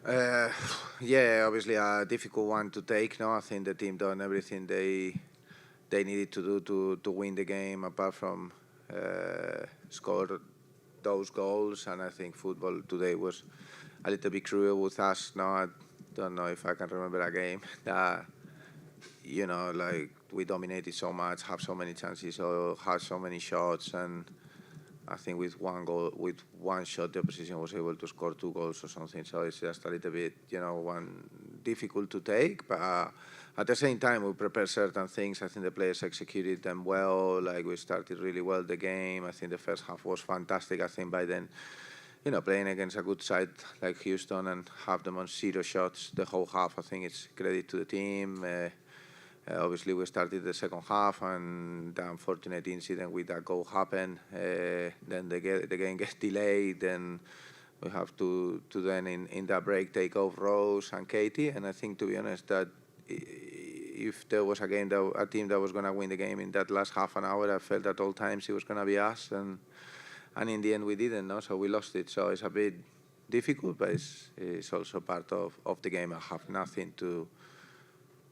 Uh, yeah, obviously a difficult one to take. No, I think the team done everything they needed to do to win the game, apart from score those goals. And I think football today was a little bit cruel with us. No, I don't know if I can remember a game that like we dominated so much, have so many chances, or had so many shots, and I think with one goal, with one shot, the opposition was able to score two goals or something. So it's just a little bit, one difficult to take. But at the same time, we prepared certain things. I think the players executed them well. Like we started really well the game. I think the first half was fantastic. I think by then, playing against a good side like Houston and have them on zero shots the whole half, I think it's credit to the team. Obviously, we started the second half, and the unfortunate incident with that goal happened. Then the game gets delayed. Then we have to then in that break take off Rose and Katie. And I think, to be honest, that if there was a team that was going to win the game in that last half an hour, I felt at all times it was going to be us. And in the end, we didn't. No, so we lost it. So it's a bit difficult, but it's also part of the game. I have nothing to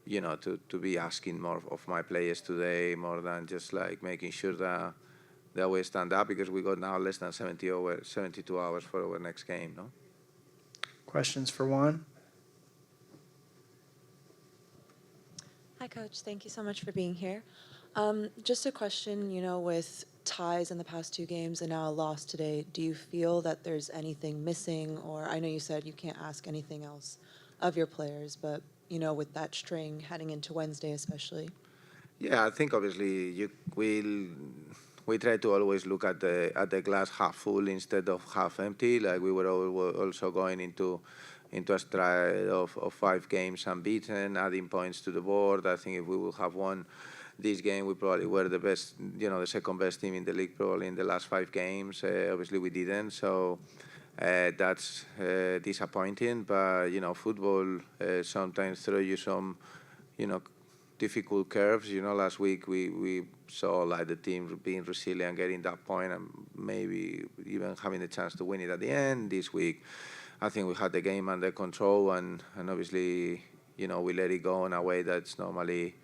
to be asking more of my players today, more than just like making sure that we stand up, because we got now less than 72 hours for our next game. No. Questions for Juan? Hi, Coach. Thank you so much for being here. Just a question, with ties in the past two games and now a loss today, do you feel that there's anything missing? Or I know you said you can't ask anything else of your players, but with that string heading into Wednesday especially? Yeah, I think obviously we try to always look at the glass half full instead of half empty. Like we were also going into a stride of 5 games unbeaten, adding points to the board. I think if we would have won this game, we probably were the best, the second best team in the league probably in the last 5 games. Obviously we didn't, so that's disappointing. But football sometimes throw you some, difficult curves. Last week we saw like the team being resilient, getting that point, and maybe even having the chance to win it at the end. This week, I think we had the game under control, and obviously, we let it go in a way that's normally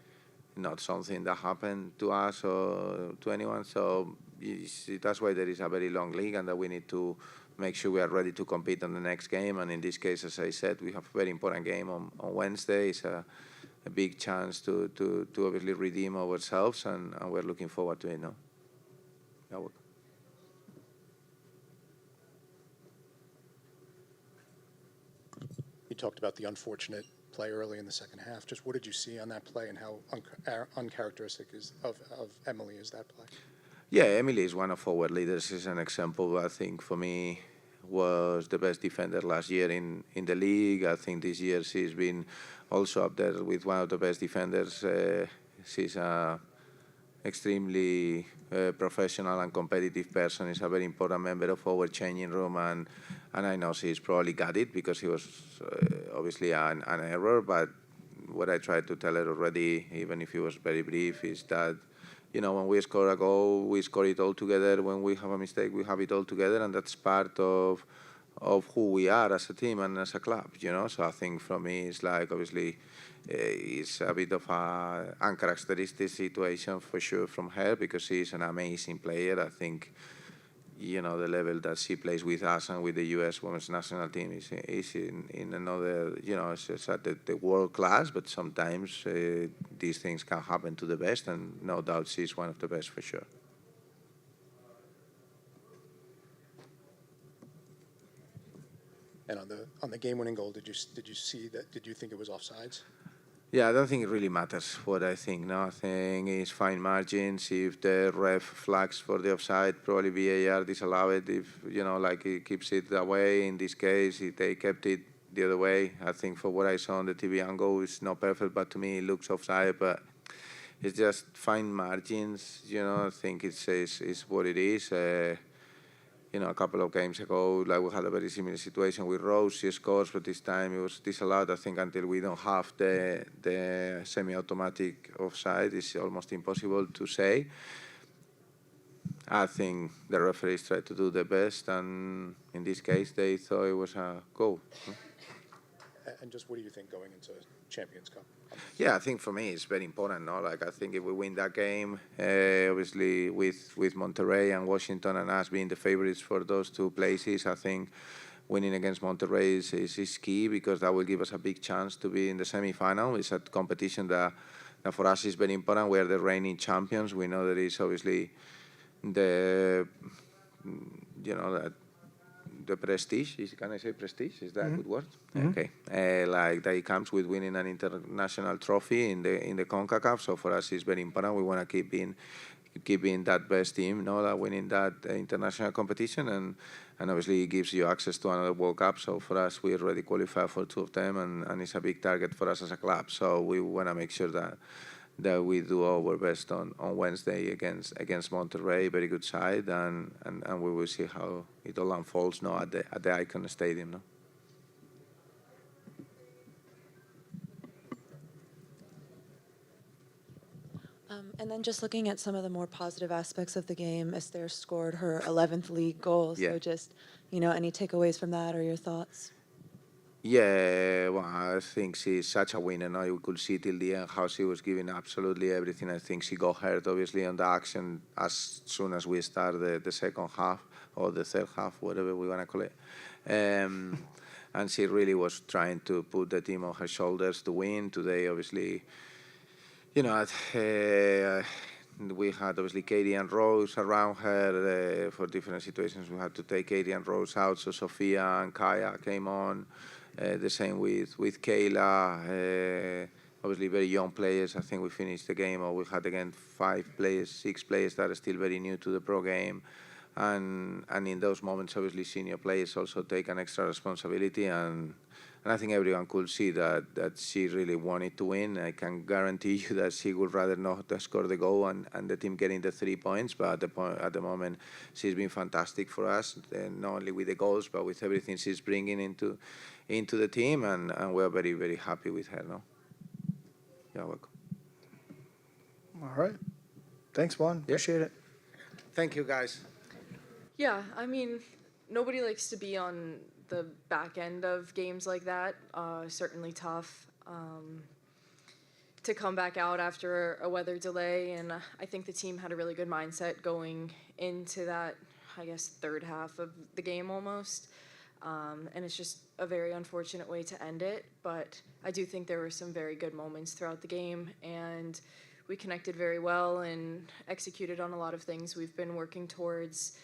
not something that happened to us or to anyone. So that's why there is a very long league, and that we need to make sure we are ready to compete on the next game. And in this case, as I said, we have a very important game on Wednesday. It's a big chance to obviously redeem ourselves, and we're looking forward to it now. Yeah, You talked about the unfortunate play early in the second half. Just what did you see on that play, and how uncharacteristic of Emily is that play? Yeah, Emily is one of our leaders. She's an example. I think for me was the best defender last year in the league. I think this year she's been also up there with one of the best defenders. She's a extremely professional and competitive person. Is a very important member of our changing room, and I know she's probably got it because it was obviously an error. But what I tried to tell her already, even if it was very brief, is that when we score a goal, we score it all together. When we have a mistake, we have it all together, and that's part of who we are as a team and as a club. So I think for me, it's like obviously it's a bit of a uncharacteristic situation for sure from her, because she's an amazing player. I think the level that she plays with us and with the U.S. women's national team is in another, it's at the world class. But sometimes these things can happen to the best, and no doubt she's one of the best for sure. And on the game-winning goal, did you see that? Did you think it was offsides? Yeah, I don't think it really matters what I think. No, I think it's fine margins. If the ref flags for the offside, probably VAR disallow it. If, like he keeps it that way. In this case, if they kept it the other way, I think for what I saw on the TV angle, it's not perfect, but to me it looks offside. But it's just fine margins. I think it's what it is. A couple of games ago, like we had a very similar situation with Rose. She scores, but this time it was disallowed. I think until we don't have the semi-automatic offside, it's almost impossible to say. I think the referees tried to do their best, and in this case, they thought it was a goal. And just what do you think going into Champions Cup? Yeah, I think for me it's very important. No, like I think if we win that game, obviously with Monterrey and Washington and us being the favorites for those two places, I think winning against Monterrey is key, because that will give us a big chance to be in the semi-final. It's a competition that for us is very important. We are the reigning champions. We know that it's obviously the the prestige. Can I say prestige? Is that a good word? Okay. Like that it comes with winning an international trophy in the CONCACAF. So for us, it's very important. We want to keep being that best team, that winning that international competition, and obviously it gives you access to another World Cup. So for us, we already qualified for two of them, and it's a big target for us as a club. So we want to make sure that we do our best on Wednesday against Monterrey, very good side, and we will see how it all unfolds at the Icon Stadium. No? And then just looking at some of the more positive aspects of the game, Esther scored her 11th league goal. Yeah. So just, any takeaways from that or your thoughts? Yeah, well, I think she's such a winner. Now you could see till the end how she was giving absolutely everything. I think she got hurt, obviously, on the action as soon as we start the second half or the third half, whatever we want to call it. And she really was trying to put the team on her shoulders to win. Today, obviously, we had obviously Katie and Rose around her for different situations. We had to take Katie and Rose out, so Sophia and Kaya came on. The same with Kayla. Obviously, very young players. I think we finished the game, or we had again 6 players that are still very new to the pro game. And in those moments, obviously, senior players also take an extra responsibility. And I think everyone could see that she really wanted to win. I can guarantee you that she would rather not score the goal and the team getting the 3 points. But at the moment, she's been fantastic for us, not only with the goals, but with everything she's bringing into the team. And we're very, very happy with her. No? You're welcome. All right. Thanks, Juan. Appreciate it. Thank you, guys. Yeah, I mean, nobody likes to be on the back end of games like that. Certainly tough to come back out after a weather delay, and I think the team had a really good mindset going into that, I guess, third half of the game almost. And it's just a very unfortunate way to end it, but I do think there were some very good moments throughout the game, and we connected very well and executed on a lot of things we've been working towards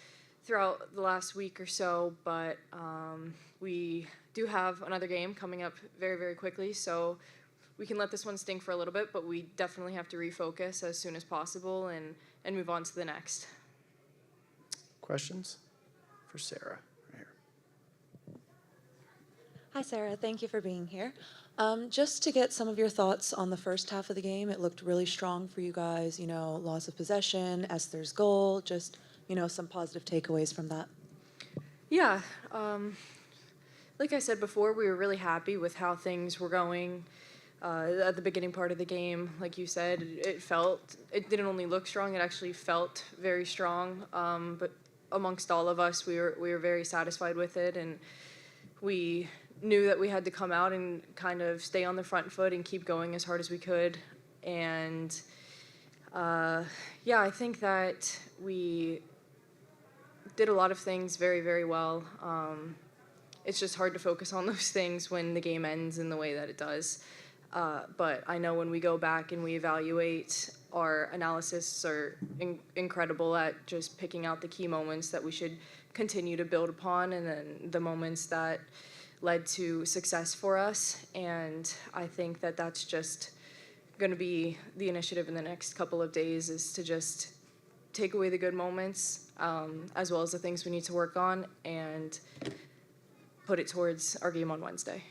throughout the last week or so, but we do have another game coming up very, very quickly, so we can let this one sting for a little bit, but we definitely have to refocus as soon as possible and move on to the next. Questions for Sarah? Right here. Hi, Sarah. Thank you for being here. Just to get some of your thoughts on the first half of the game, it looked really strong for you guys, loss of possession, Esther's goal, just some positive takeaways from that. Yeah, like I said before, we were really happy with how things were going at the beginning part of the game. Like you said, it didn't only look strong, it actually felt very strong. But amongst all of us, we were very satisfied with it, and we knew that we had to come out and kind of stay on the front foot and keep going as hard as we could. And yeah, I think that we did a lot of things very, very well. It's just hard to focus on those things when the game ends in the way that it does. But I know when we go back and we evaluate, our analysis are incredible at just picking out the key moments that we should continue to build upon, and then the moments that led to success for us. And I think that that's just going to be the initiative in the next couple of days, is to just take away the good moments, as well as the things we need to work on, and put it towards our game on Wednesday.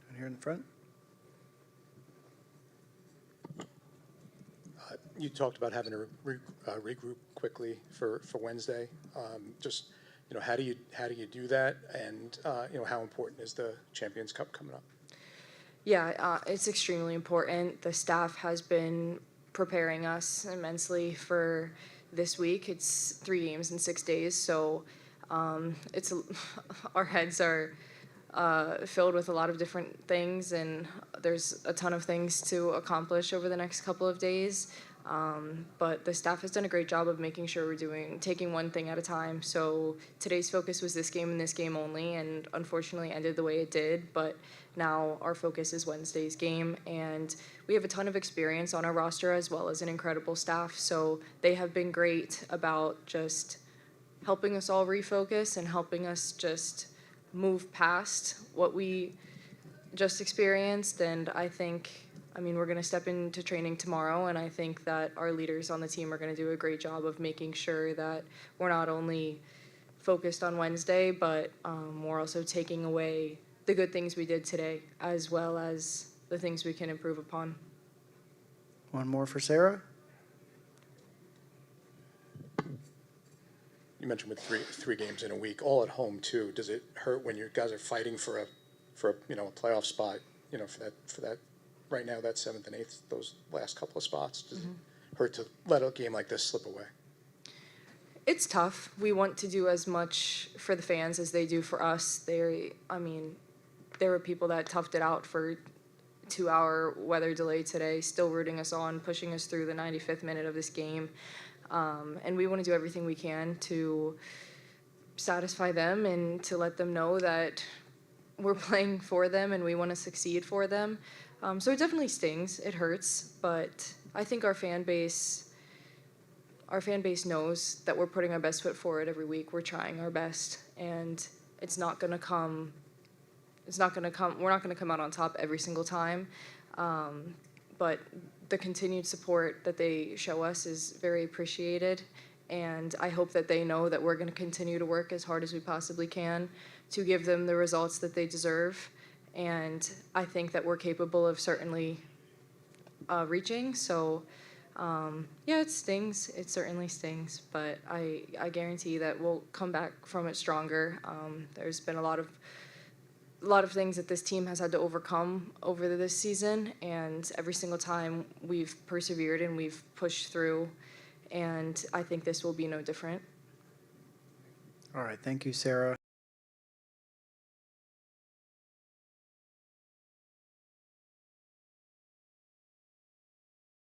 And here in the front. You talked about having to regroup quickly for Wednesday. Just how do you do that, and how important is the Champions Cup coming up? Yeah, it's extremely important. The staff has been preparing us immensely for this week. It's 3 games in 6 days, so It's our heads are filled with a lot of different things, and there's a ton of things to accomplish over the next couple of days. But the staff has done a great job of making sure we're taking one thing at a time. So today's focus was this game and this game only, and unfortunately ended the way it did. But now our focus is Wednesday's game, and we have a ton of experience on our roster as well as an incredible staff. So they have been great about just helping us all refocus and helping us just move past what we just experienced. And I mean, we're going to step into training tomorrow, and I think that our leaders on the team are going to do a great job of making sure that we're not only focused on Wednesday, but we're also taking away the good things we did today, as well as the things we can improve upon. One more for Sarah. You mentioned with three games in a week, all at home too. Does it hurt when you guys are fighting for a a playoff spot? For that right now, that 7th and 8th, those last couple of spots. Does it hurt to let a game like this slip away? It's tough. We want to do as much for the fans as they do for us. There were people that toughed it out for 2-hour weather delay today, still rooting us on, pushing us through the 95th minute of this game. And we want to do everything we can to satisfy them and to let them know that we're playing for them and we want to succeed for them. So it definitely stings. It hurts. But I think our fan base knows that we're putting our best foot forward every week. We're trying our best. And we're not going to come out on top every single time. But the continued support that they show us is very appreciated, and I hope that they know that we're going to continue to work as hard as we possibly can to give them the results that they deserve, and I think that we're capable of certainly reaching. So yeah, it stings. It certainly stings, but I guarantee that we'll come back from it stronger. There's been a lot of things that this team has had to overcome over this season, and every single time we've persevered and we've pushed through, and I think this will be no different. All right. Thank you, Sarah.